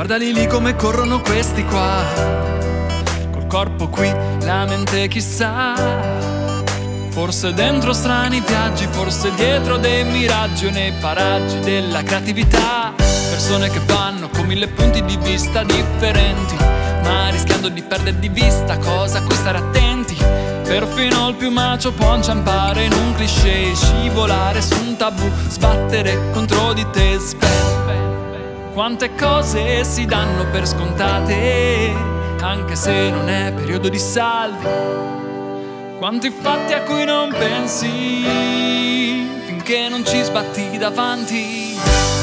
Guardali lì come corrono questi qua, col corpo qui, la mente chissà. Forse dentro strani viaggi, forse dietro dei miraggi o nei paraggi della creatività. Persone che vanno con 1000 punti di vista differenti, ma rischiando di perdere di vista cosa a cui stare attenti. Perfino il più macio può inciampare in un cliché, scivolare su un tabù, sbattere contro di te. Quante cose si danno per scontate, anche se non è periodo di saldi. Quanti fatti a cui non pensi, finché non ci sbatti davanti.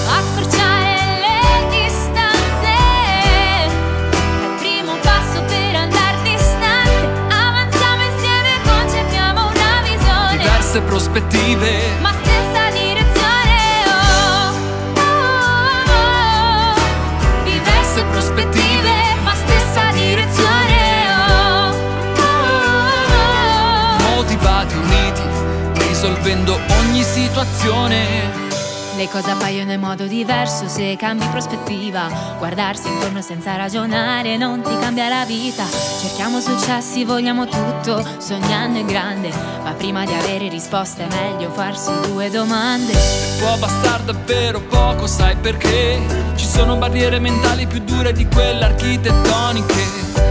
Accorciare le distanze è il primo passo per andare distante. Avanziamo insieme, concepiamo una visione, Diverse prospettive, ma stessa direzione. Oh, oh, oh, oh. Diverse prospettive, ma stessa direzione. Oh, oh, oh, oh. motivati, uniti, risolvendo ogni situazione. Le cose appaiono in modo diverso se cambi prospettiva. Guardarsi intorno senza ragionare non ti cambia la vita. Cerchiamo successi, vogliamo tutto, sognando in grande, ma prima di avere risposte è meglio farsi 2 domande. Può bastare davvero poco, sai perché? Ci sono barriere mentali più dure di quelle architettoniche.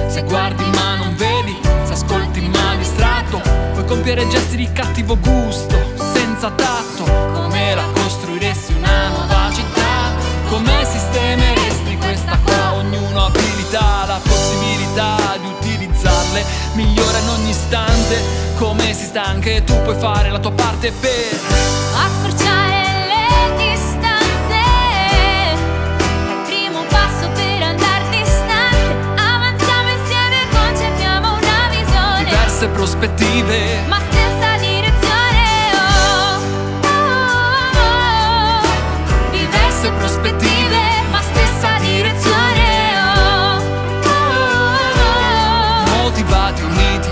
Se guardi ma non vedi, se ascolti ma distratto, puoi compiere gesti di cattivo gusto, senza tatto. Come la costruiresti una nuova città? Come sistemeresti questa qua? Ognuno ha abilità, la possibilità di utilizzarle, migliora in ogni istante. Come si sta anche tu puoi fare la tua parte per Accorciare le distanze è il primo passo per andare distante. Avanziamo insieme, concepiamo una visione, diverse prospettive, ma stessa direzione. Oh, oh, oh, oh. Diverse prospettive, ma stessa direzione. Oh, oh, oh, oh. motivati, uniti,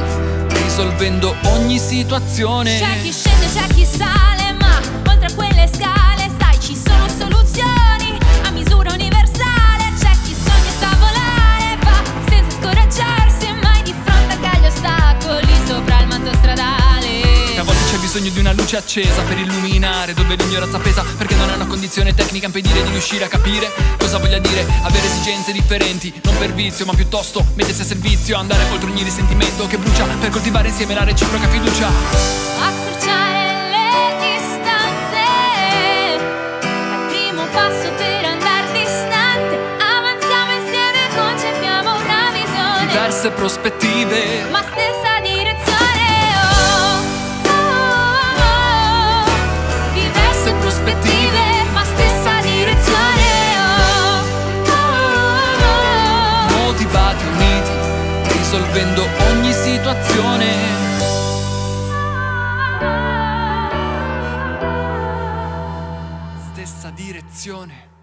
risolvendo ogni situazione. C'è chi scende, c'è chi sale, ma oltre a quelle scale, sai, ci sono soluzioni a misura universale. C'è chi sogna e sa volare, va senza scoraggiarsi mai di fronte agli ostacoli sopra il manto stradale. A volte c'è bisogno di una luce accesa per illuminare dove l'ignoranza pesa, perché non è una condizione tecnica impedire di riuscire a capire cosa voglia dire avere esigenze differenti, non per vizio ma piuttosto mettersi a servizio, andare oltre ogni risentimento che brucia per coltivare insieme la reciproca fiducia. Accorciare le distanze è il primo passo per andare distante. Avanziamo insieme, concepiamo una visione, Diverse prospettive, ma stessa direzione. Oh, oh, oh, oh. Diverse prospettive, ma stessa direzione. Oh, oh, oh, oh. motivati, uniti, risolvendo ogni situazione. Stessa direzione.